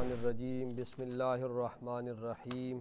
الشیطان الرجیم بسم اللہ الرحمن الرحیم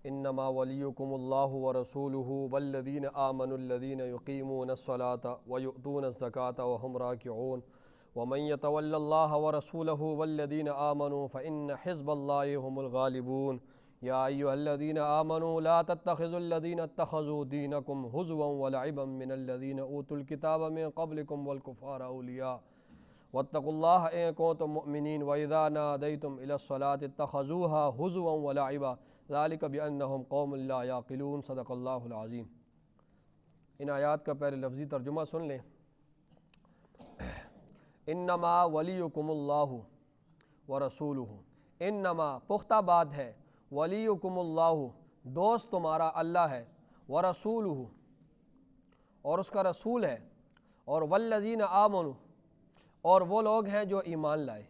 انما ولیکم اللہ ورسولہ والذین آمنوا الذین یقیمون الصلاة ویؤتون الزکاة وهم راکعون ومن یتول اللہ ورسولہ والذین آمنوا فإن حزب اللہ هم الغالبون یا ایہا الذین آمنوا لا تتخذوا الذین اتخذوا دینکم ہزوا ولعبا من الذین اوتوا الکتاب من قبلکم والکفار اولیاء واتقوا اللہ ان کنتم مؤمنین وإذا نادیتم الی الصلاة اتخذوها ہزوا ولعبا ذالک بأنہم قوم لا یعقلون صدق اللہ العظیم۔ ان آیات کا پہلے لفظی ترجمہ سن لیں۔ انما ولیکم اللہ ورسولہ، انما پختہ بات ہے، ولیکم اللہ دوست تمہارا اللہ ہے، ورسولہ اور اس کا رسول ہے، اور والذین آمنوا اور وہ لوگ ہیں جو ایمان لائے،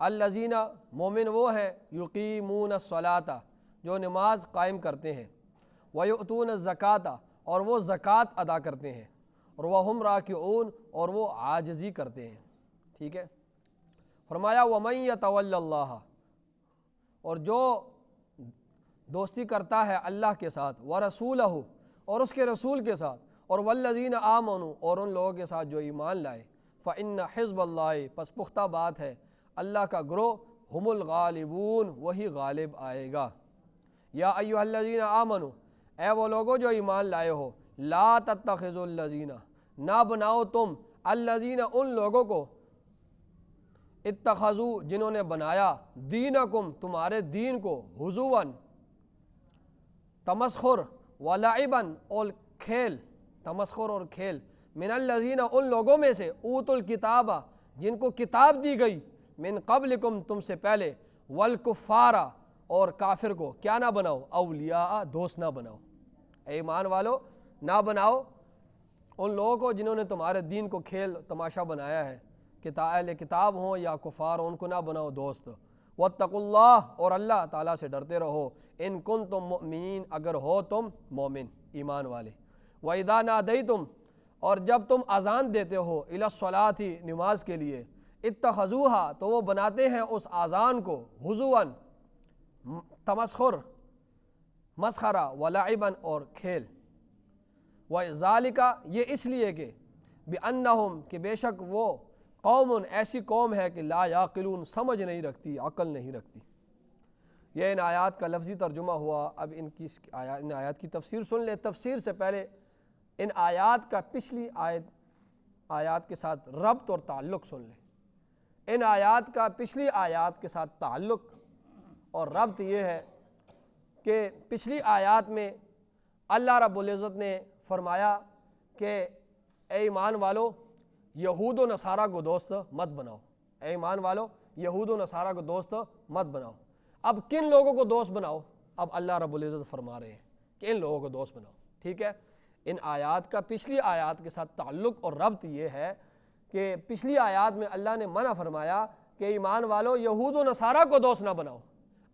الذین مومن وہ ہیں، یقیمون الصلاۃ جو نماز قائم کرتے ہیں، ویؤتون الزکاۃ اور وہ زکوٰۃ ادا کرتے ہیں، اور وہم راکعون اور وہ عاجزی کرتے ہیں۔ ٹھیک ہے، فرمایا ومن یتول اللہ اور جو دوستی کرتا ہے اللہ کے ساتھ، ورسولہ اور اس کے رسول کے ساتھ، اور والذین آمنوا اور ان لوگوں کے ساتھ جو ایمان لائے، فإن حزب اللہ پس پختہ بات ہے اللہ کا گروہ، ہم الغالبون وہی غالب آئے گا۔ یا ایہا الذین آمنوا اے وہ لوگوں جو ایمان لائے ہو، لا تتخذوا الذین نہ بناؤ تم، الذین ان لوگوں کو، اتخذوا جنہوں نے بنایا، دینکم تمہارے دین کو، ہزوا تمسخر، ولعبا اور کھیل، تمسخر اور کھیل، من الذین ان لوگوں میں سے، اوتوا الکتاب جن کو کتاب دی گئی، من قبلکم تم سے پہلے، والکفار اور کافر کو کیا نہ بناؤ، اولیاء دوست نہ بناؤ۔ اے ایمان والو نہ بناؤ ان لوگوں کو جنہوں نے تمہارے دین کو کھیل تماشا بنایا ہے، اہل کتاب ہوں یا کفار ہوں، ان کو نہ بناؤ دوست۔ واتقوا اللہ اور اللہ تعالیٰ سے ڈرتے رہو، ان کنتم مؤمنین اگر ہو تم مومن ایمان والے۔ وَإِذَا نَادَيْتُمْ اور جب تم اذان دیتے ہو، الی الصلاۃ نماز کے لیے، اتخذوها تو وہ بناتے ہیں اس اذان کو، ہزوا تمسخر مسخرہ، ولعبا اور کھیل۔ وَذَالِكَ یہ اس لیے کہ بِأَنَّهُمْ کہ بے شک وہ قوم ایسی قوم ہے کہ لا یعقلون سمجھ نہیں رکھتی، عقل نہیں رکھتی۔ یہ ان آیات کا لفظی ترجمہ ہوا۔ اب ان آیات کی تفسیر سن لیں۔ تفسیر سے پہلے ان آیات کا پچھلی آیات کے ساتھ ربط اور تعلق سن لیں۔ ان آیات کا پچھلی آیات کے ساتھ تعلق اور ربط یہ ہے کہ پچھلی آیات میں اللہ رب العزت نے فرمایا کہ اے ایمان والو یہود و نصارہ کو دوست مت بناؤ، اے ایمان والو یہود و نصارہ کو دوست مت بناؤ۔ اب کن لوگوں کو دوست بناؤ؟ اب اللہ رب العزت فرما رہے ہیں کہ ان لوگوں کو دوست بناؤ۔ ٹھیک ہے، ان آیات کا پچھلی آیات کے ساتھ تعلق اور ربط یہ ہے کہ پچھلی آیات میں اللہ نے منع فرمایا کہ ایمان والو یہود و نصارہ کو دوست نہ بناؤ،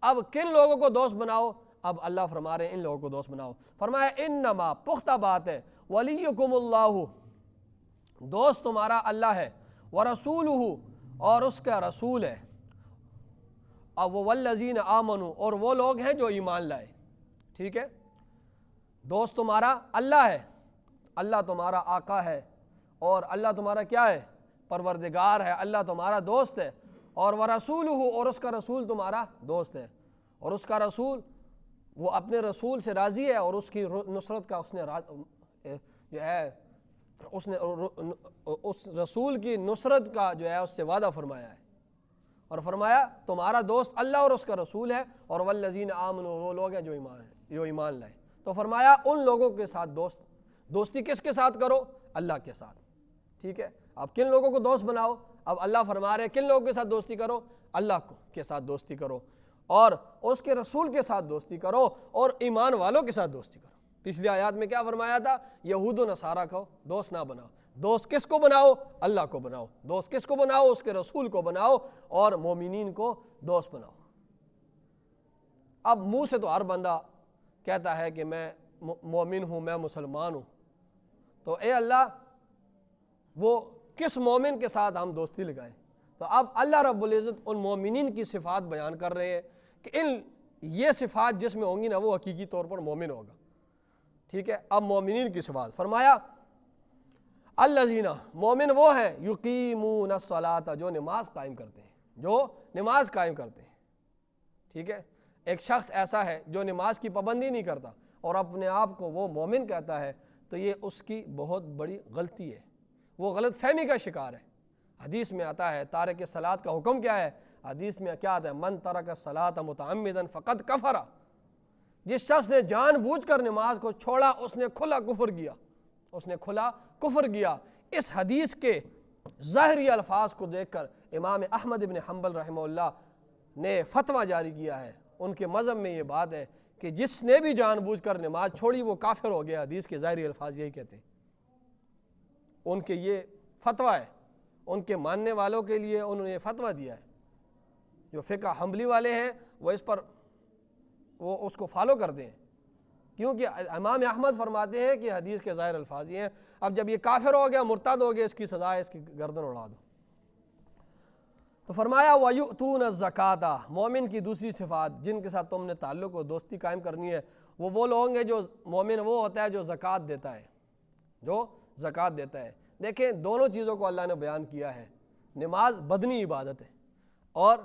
اب کن لوگوں کو دوست بناؤ؟ اب اللہ فرما رہے ہیں ان لوگوں کو دوست بناؤ۔ فرمایا انما پختہ بات ہے، ولیکم اللہ دوست تمہارا اللہ ہے، ورسولہ اور اس کا رسول ہے، اب والذین آمنوا اور وہ لوگ ہیں جو ایمان لائے۔ ٹھیک ہے، دوست تمہارا اللہ ہے، اللہ تمہارا آقا ہے، اور اللہ تمہارا کیا ہے؟ پروردگار ہے، اللہ تمہارا دوست ہے، اور ورسولہ اور اس کا رسول تمہارا دوست ہے، اور اس کا رسول وہ اپنے رسول سے راضی ہے، اور اس کی نصرت کا اس نے جو ہے اس نے اس رسول کی نصرت کا جو ہے اس سے وعدہ فرمایا ہے، اور فرمایا تمہارا دوست اللہ اور اس کا رسول ہے، اور والذین آمنوا وہ لوگ ہیں جو ایمان لائے۔ تو فرمایا ان لوگوں کے ساتھ دوستی کس کے ساتھ کرو؟ اللہ کے ساتھ۔ ٹھیک ہے، اب کن لوگوں کو دوست بناؤ؟ اب اللہ فرما رہے ہیں کن لوگوں کے ساتھ دوستی کرو؟ اللہ کے ساتھ دوستی کرو، اور اس کے رسول کے ساتھ دوستی کرو، اور ایمان والوں کے ساتھ دوستی کرو۔ پچھلی آیات میں کیا فرمایا تھا؟ یہود و نصارہ کو دوست نہ بناؤ۔ دوست کس کو بناؤ؟ اللہ کو بناؤ۔ دوست کس کو بناؤ؟ اس کے رسول کو بناؤ، اور مومنین کو دوست بناؤ۔ اب منہ سے تو ہر بندہ کہتا ہے کہ میں مومن ہوں، میں مسلمان ہوں، تو اے اللہ وہ کس مومن کے ساتھ ہم دوستی لگائیں۔ تو اب اللہ رب العزت ان مومنین کی صفات بیان کر رہے ہیں کہ یہ صفات جس میں ہوں گی نا وہ حقیقی طور پر مومن ہوگا، ٹھیک ہے۔ اب مومنین کی صفات فرمایا الذین، مومن وہ ہیں یقیمون الصلاۃ، جو نماز قائم کرتے ہیں، جو نماز قائم کرتے ہیں، ٹھیک ہے۔ ایک شخص ایسا ہے جو نماز کی پابندی نہیں کرتا اور اپنے آپ کو وہ مومن کہتا ہے، تو یہ اس کی بہت بڑی غلطی ہے، وہ غلط فہمی کا شکار ہے۔ حدیث میں آتا ہے تارک صلاۃ کا حکم کیا ہے؟ حدیث میں کیا آتا ہے؟ من ترک الصلاۃ متعمدا فقد کفر، جس شخص نے جان بوجھ کر نماز کو چھوڑا اس نے کھلا کفر کیا، اس نے کھلا کفر کیا۔ اس حدیث کے ظاہری الفاظ کو دیکھ کر امام احمد بن حنبل رحمہ اللہ نے فتویٰ جاری کیا ہے، ان کے مذہب میں یہ بات ہے کہ جس نے بھی جان بوجھ کر نماز چھوڑی وہ کافر ہو گیا۔ حدیث کے ظاہری الفاظ یہی کہتے ہیں، ان کے یہ فتویٰ ہے، ان کے ماننے والوں کے لیے انہوں نے یہ فتویٰ دیا ہے۔ جو فقہ حنبلی والے ہیں وہ اس پر وہ اس کو فالو کرتے ہیں، کیونکہ امام احمد فرماتے ہیں کہ حدیث کے ظاہر الفاظ یہ ہیں۔ اب جب یہ کافر ہو گیا، مرتد ہو گیا، اس کی سزا ہے اس کی گردن اڑا دو۔ تو فرمایا وَيُؤْتُونَ الزَّكَاةَ، مومن کی دوسری صفات جن کے ساتھ تم نے تعلق و دوستی قائم کرنی ہے وہ لوگ ہیں جو مومن وہ ہوتا ہے جو زکوٰۃ دیتا ہے، جو زکوٰۃ دیتا ہے۔ دیکھیں دونوں چیزوں کو اللہ نے بیان کیا ہے۔ نماز بدنی عبادت ہے، اور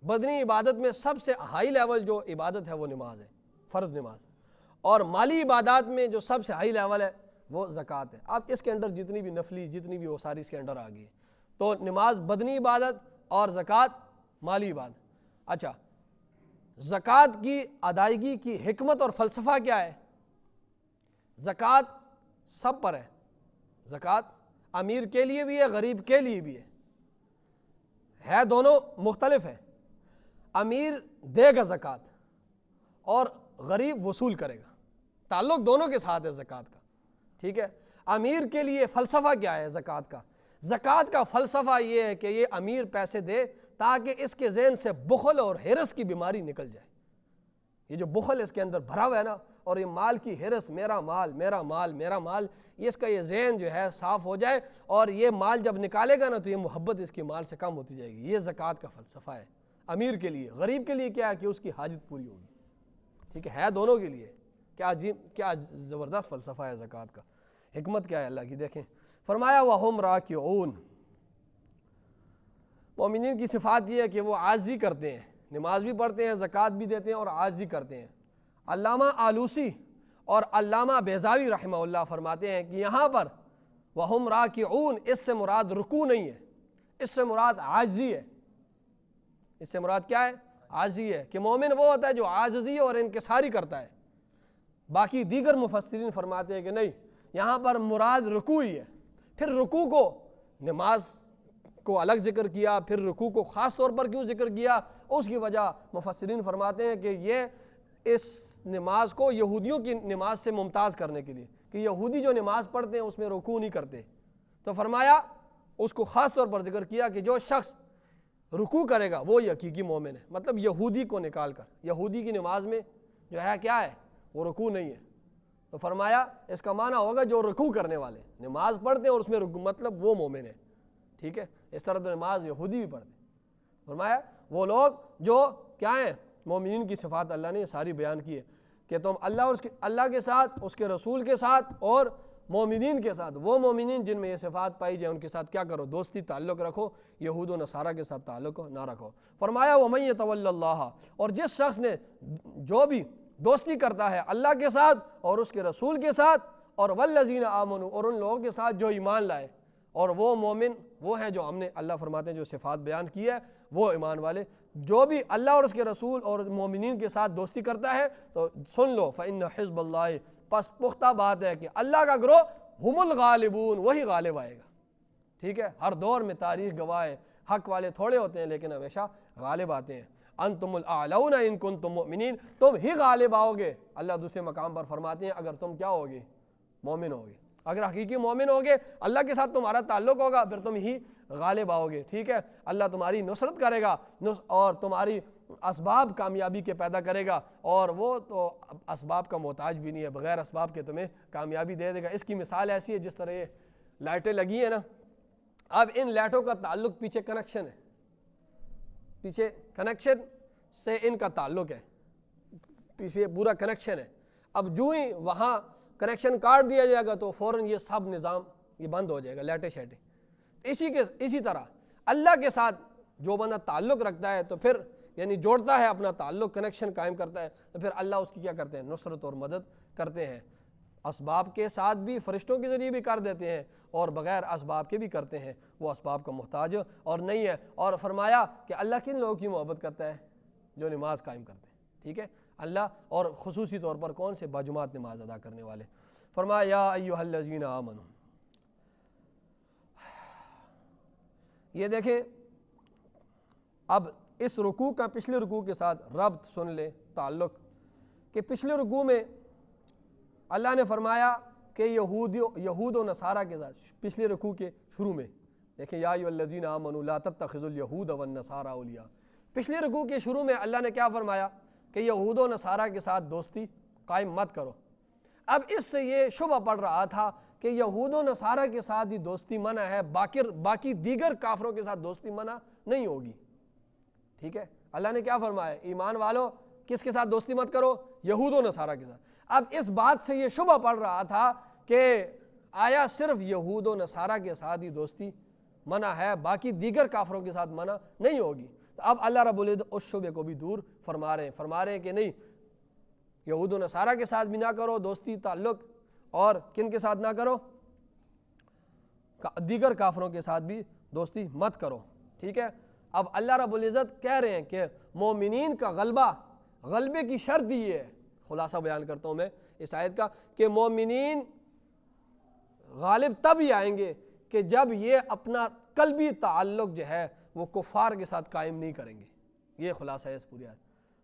بدنی عبادت میں سب سے ہائی لیول جو عبادت ہے وہ نماز ہے، فرض نماز۔ اور مالی عبادات میں جو سب سے ہائی لیول ہے وہ زکوٰۃ ہے۔ اب اس کے اندر جتنی بھی نفلی جتنی بھی وہ ساری اس کے اندر آ گئی ہے۔ تو نماز بدنی عبادت اور زکوٰۃ مالی عبادت۔ اچھا، زکوٰۃ کی ادائیگی کی حکمت اور فلسفہ کیا ہے؟ زکوٰۃ سب پر ہے، زکوٰۃ امیر کے لیے بھی ہے، غریب کے لیے بھی ہے دونوں مختلف ہیں۔ امیر دے گا زکوٰۃ اور غریب وصول کرے گا، تعلق دونوں کے ساتھ ہے زکوٰۃ کا، ٹھیک ہے۔ امیر کے لیے فلسفہ کیا ہے زکوٰۃ کا؟ زکوٰۃ کا فلسفہ یہ ہے کہ یہ امیر پیسے دے تاکہ اس کے ذہن سے بخل اور ہرس کی بیماری نکل جائے۔ یہ جو بخل اس کے اندر بھرا ہوا ہے نا، اور یہ مال کی ہرس، میرا مال میرا مال میرا مال، یہ اس کا یہ ذہن جو ہے صاف ہو جائے، اور یہ مال جب نکالے گا نا تو یہ محبت اس کے مال سے کم ہوتی جائے گی۔ یہ زکوٰۃ کا فلسفہ ہے امیر کے لیے۔ غریب کے لیے کیا ہے کہ اس کی حاجت پوری ہوگی، ٹھیک ہے دونوں کے لیے۔ کیا عجیب، کیا زبردست فلسفہ ہے زکوٰۃ کا، حکمت کیا ہے اللہ کی۔ دیکھیں فرمایا وَهُمْ رَاكِعُونَ، مومنین کی صفات یہ ہے کہ وہ عاجزی کرتے ہیں، نماز بھی پڑھتے ہیں، زکوٰۃ بھی دیتے ہیں اور عاجزی کرتے ہیں۔ علامہ آلوسی اور علامہ بیضاوی رحمہ اللہ فرماتے ہیں کہ یہاں پر وَهُمْ رَاكِعُونَ اس سے مراد رکوع نہیں ہے، اس سے مراد عاجزی ہے۔ اس سے مراد کیا ہے؟ عاجزی ہے، کہ مومن وہ ہوتا ہے جو عاجزی اور انکساری کرتا ہے۔ باقی دیگر مفسرین فرماتے ہیں کہ نہیں، یہاں پر مراد رکوع ہی ہے۔ پھر رکوع کو، نماز کو الگ ذکر کیا، پھر رکوع کو خاص طور پر کیوں ذکر کیا؟ اس کی وجہ مفسرین فرماتے ہیں کہ یہ اس نماز کو یہودیوں کی نماز سے ممتاز کرنے کے لیے، کہ یہودی جو نماز پڑھتے ہیں اس میں رکوع نہیں کرتے، تو فرمایا اس کو خاص طور پر ذکر کیا کہ جو شخص رکوع کرے گا وہ حقیقی مومن ہے۔ مطلب یہودی کو نکال کر، یہودی کی نماز میں جو ہے کیا ہے؟ وہ رکوع نہیں ہے۔ تو فرمایا اس کا معنی ہوگا جو رکوع کرنے والے نماز پڑھتے ہیں اور اس میں رکوع، مطلب وہ مومن ہے، ٹھیک ہے۔ اس طرح تو نماز یہودی بھی پڑھتے ہیں۔ فرمایا وہ لوگ جو کیا ہیں، مومنین کی صفات اللہ نے ساری بیان کی ہے کہ تم اللہ کے ساتھ، اس کے رسول کے ساتھ اور مومنین کے ساتھ، وہ مومنین جن میں یہ صفات پائی جائے ان کے ساتھ کیا کرو؟ دوستی تعلق رکھو، یہود و نصارہ کے ساتھ تعلق نہ رکھو۔ فرمایا وَمَن يَتَوَلَّ اللَّهَ، اور جس شخص نے جو بھی دوستی کرتا ہے اللہ کے ساتھ اور اس کے رسول کے ساتھ، اور وَالَّذِينَ آمَنُوا، اور ان لوگوں کے ساتھ جو ایمان لائے، اور وہ مومن وہ ہیں جو ہم نے، اللہ فرماتے ہیں جو صفات بیان کی ہے وہ ایمان والے، جو بھی اللہ اور اس کے رسول اور مومنین کے ساتھ دوستی کرتا ہے تو سن لو فَإِنَّ حِزْبَ اللَّهِ، پس پختہ بات ہے کہ اللہ کا گروہ ہم الغالبون، وہی غالب آئے گا، ٹھیک ہے۔ ہر دور میں تاریخ گواہ ہے، حق والے تھوڑے ہوتے ہیں لیکن ہمیشہ غالب آتے ہیں۔ انتم الاعلون ان کنتم مؤمنین، تم ہی غالب آؤ گے، اللہ دوسرے مقام پر فرماتے ہیں اگر تم کیا ہوگے؟ مومن ہوگے۔ اگر حقیقی مومن ہوگے، اللہ کے ساتھ تمہارا تعلق ہوگا، پھر تم ہی غالب آؤ گے، ٹھیک ہے۔ اللہ تمہاری نصرت کرے گا اور تمہاری اسباب کامیابی کے پیدا کرے گا، اور وہ تو اسباب کا محتاج بھی نہیں ہے، بغیر اسباب کے تمہیں کامیابی دے دے گا۔ اس کی مثال ایسی ہے جس طرح لائٹیں لگی ہیں نا, اب ان لائٹوں کا تعلق پیچھے کنیکشن ہے, پیچھے کنیکشن سے ان کا تعلق ہے, پیچھے پورا کنیکشن ہے. اب جو ہی وہاں کنیکشن کاٹ دیا جائے گا تو فوراً یہ سب نظام یہ بند ہو جائے گا, لائٹیں شیٹیں. اسی طرح اللہ کے ساتھ جو بندہ تعلق رکھتا ہے تو پھر یعنی جوڑتا ہے اپنا تعلق, کنیکشن قائم کرتا ہے, تو پھر اللہ اس کی کیا کرتے ہیں, نصرت اور مدد کرتے ہیں. اسباب کے ساتھ بھی فرشتوں کے ذریعے بھی کر دیتے ہیں اور بغیر اسباب کے بھی کرتے ہیں, وہ اسباب کا محتاج اور نہیں ہے. اور فرمایا کہ اللہ کن لوگوں کی محبت کرتا ہے, جو نماز قائم کرتے ہیں. ٹھیک ہے, اللہ, اور خصوصی طور پر کون سے, باجماعت نماز ادا کرنے والے. فرمایا یا ایھا الذین آمنوا. یہ دیکھیں اب اس رکوع کا پچھلے رکوع کے ساتھ ربط سن لیں, تعلق, کہ پچھلے رکوع میں اللہ نے فرمایا کہ یہود و نصارہ کے ساتھ, پچھلے رکوع کے شروع میں دیکھیں یا ایھا الذین آمنوا لا تتخذوا الیہود والنصارى اولیاء. پچھلے رکوع کے شروع میں اللہ نے کیا فرمایا کہ یہود و نصارہ کے ساتھ دوستی قائم مت کرو. اب اس سے یہ شبہ پڑ رہا تھا کہ یہود و نصارہ کے ساتھ ہی دوستی منع ہے, باقی دیگر کافروں کے ساتھ دوستی منع نہیں ہوگی. ٹھیک ہے, اللہ نے کیا فرمایا, ایمان والو کس کے ساتھ دوستی مت کرو, یہود و نصارہ کے ساتھ. اب اس بات سے یہ شبہ پڑ رہا تھا کہ آیا صرف یہود و نصارہ کے ساتھ ہی دوستی منع ہے, باقی دیگر کافروں کے ساتھ منع نہیں ہوگی. تو اب اللہ رب العزت اس شبے کو بھی دور فرما رہے ہیں کہ نہیں, یہود و نصارہ کے ساتھ بھی نہ کرو دوستی تعلق, اور کن کے ساتھ نہ کرو, دیگر کافروں کے ساتھ بھی دوستی مت کرو. ٹھیک ہے, اب اللہ رب العزت کہہ رہے ہیں کہ مومنین کا غلبے کی شرط یہ ہے. خلاصہ بیان کرتا ہوں میں اس آیت کا, کہ مومنین غالب تب ہی آئیں گے کہ جب یہ اپنا قلبی تعلق جو ہے وہ کفار کے ساتھ قائم نہیں کریں گے. یہ خلاصہ ہے اس پوری آیت.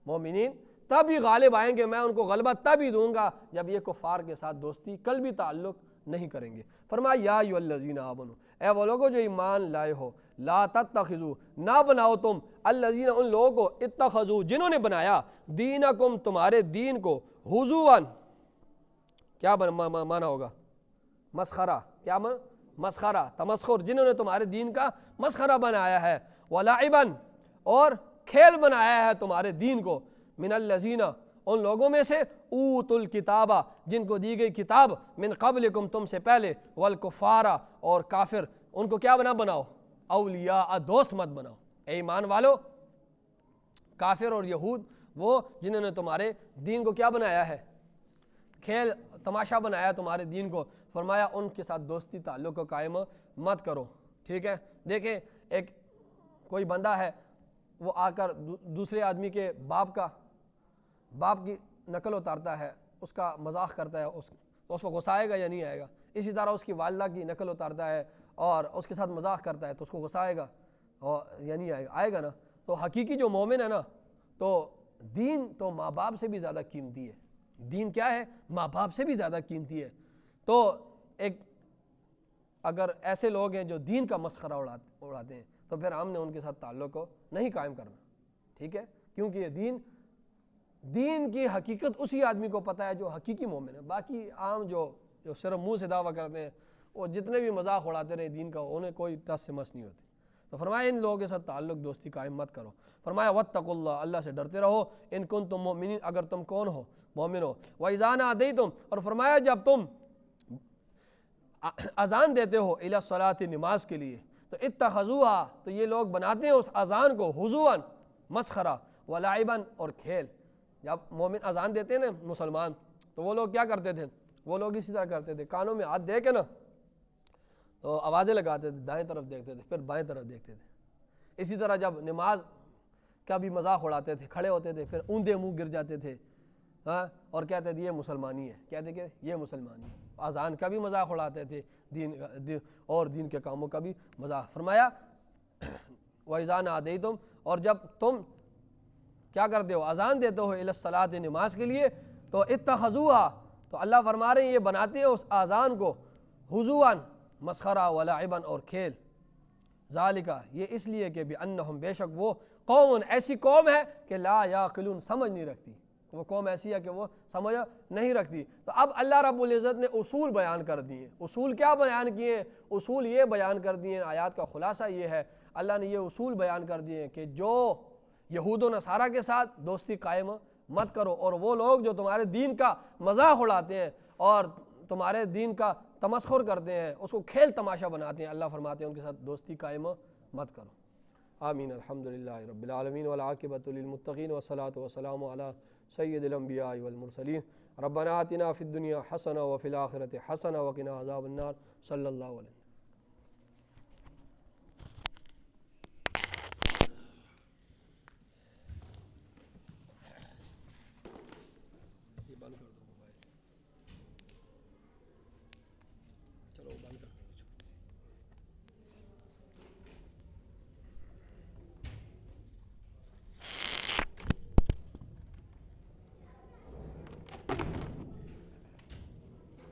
مومنین تب ہی غالب آئیں گے, میں ان کو غلبہ تب ہی دوں گا جب یہ کفار کے ساتھ دوستی قلبی تعلق نہیں کریں گے. فرمایا یا ایھا الذین آمنوا, اے وہ لوگو جو ایمان لائے ہو, لا تتخذوا, نہ بناؤ تم, الذین, ان لوگوں کو, اتخذوا, جنہوں نے بنایا, دینکم, تمہارے دین کو, ہزوا, کیا مانا ہوگا, مسخرہ, کیا مسخرہ, تمسخر, جنہوں نے تمہارے دین کا مسخرہ بنایا ہے, ولعبا, اور کھیل بنایا ہے تمہارے دین کو, من الذین, ان لوگوں میں سے, اوتوا الکتاب, جن کو دی گئی کتاب, من قبلکم, تم سے پہلے, والکفار, اور کافر, ان کو کیا بناؤ, اولیاء, دوست مت بناؤ. اے ایمان والو, کافر اور یہود وہ جنہوں نے تمہارے دین کو کیا بنایا ہے, کھیل تماشا بنایا تمہارے دین کو, فرمایا ان کے ساتھ دوستی تعلق کو قائم مت کرو. ٹھیک ہے, دیکھیں ایک کوئی بندہ ہے, وہ آ کر دوسرے آدمی کے باپ کی نقل اتارتا ہے, اس کا مذاق کرتا ہے, تو اس کو غصہ آئے گا یا نہیں آئے گا. اسی طرح اس کی والدہ کی نقل اتارتا ہے اور اس کے ساتھ مذاق کرتا ہے, تو اس کو غصہ آئے گا یا نہیں آئے گا, آئے گا نا. تو حقیقی جو مومن ہے نا, تو دین تو ماں باپ سے بھی زیادہ قیمتی ہے. دین کیا ہے, ماں باپ سے بھی زیادہ قیمتی ہے. تو اگر ایسے لوگ ہیں جو دین کا مسخرہ اڑاتے ہیں, تو پھر ہم نے ان کے ساتھ تعلق کو نہیں قائم کرنا. ٹھیک ہے, کیونکہ یہ دین کی حقیقت اسی آدمی کو پتہ ہے جو حقیقی مومن ہے. باقی عام جو صرف منہ سے دعویٰ کرتے ہیں, وہ جتنے بھی مذاق اڑاتے رہے دین کا, انہیں کوئی ٹس سے مس نہیں ہوتی. تو فرمایا ان لوگوں کے ساتھ تعلق دوستی قائم مت کرو. فرمایا واتقوا اللہ, اللہ سے ڈرتے رہو, ان کنتم مؤمنین, اگر تم کون ہو, مومن ہو. وَإِذَا نَادَيْتُمْ, اور فرمایا جب تم اذان دیتے ہو, الی الصلاۃ, نماز کے لیے, تو اتخذوها, تو یہ لوگ بناتے ہیں اس اذان کو, ہزوا, مسخرہ, ولعبا, اور کھیل. جب مومن اذان دیتے ہیں نا مسلمان, تو وہ لوگ کیا کرتے تھے, وہ لوگ اسی طرح کرتے تھے, کانوں میں ہاتھ دے کے نا تو آوازیں لگاتے تھے, دائیں طرف دیکھتے تھے, پھر بائیں طرف دیکھتے تھے. اسی طرح جب نماز کا بھی مذاق اڑاتے تھے, کھڑے ہوتے تھے, پھر اوندے منہ گر جاتے تھے, اور کہتے تھے یہ مسلمانی ہے, کہتے کہ یہ مسلمانی ہے. اذان کا بھی مذاق اڑاتے تھے, دین کے کاموں کا بھی مذاق. فرمایا وَإِذَا نَادَيْتُمْ, اور جب تم کیا کرتے ہو, اذان دیتے ہو, الی الصلاۃ, نماز کے لیے, تو اتخذوها, تو اللہ فرما رہے ہیں یہ بناتے ہیں اس اذان کو, ہزوا, مسخرہ, ولعبا, اور کھیل. ذالک, یہ اس لیے کہ بانہم, بے شک وہ, قوم, ایسی قوم ہے کہ لا یعقلون, سمجھ نہیں رکھتی. وہ قوم ایسی ہے کہ وہ سمجھ نہیں رکھتی۔ تو اب اللہ رب العزت نے اصول بیان کر دیے۔ اصول کیا بیان کیے؟ اصول یہ بیان کر دیے، آیات کا خلاصہ یہ ہے، اللہ نے یہ اصول بیان کر دیے کہ جو یہود و نصارہ کے ساتھ دوستی قائم مت کرو، اور وہ لوگ جو تمہارے دین کا مذاق اڑاتے ہیں اور تمہارے دین کا تمسخر کرتے ہیں، اس کو کھیل تماشا بناتے ہیں، اللہ فرماتے ہیں ان کے ساتھ دوستی قائم مت کرو۔ آمین۔ الحمدللہ رب العالمین والعاقبۃ للمتقین والصلاۃ والسلام علی سید الانبیاء والمرسلین۔ ربنا آتنا فی الدنیا حسنہ وفی الآخرۃ حسنہ وقنا عذاب النار۔ صلی اللہ علیہ وسلم۔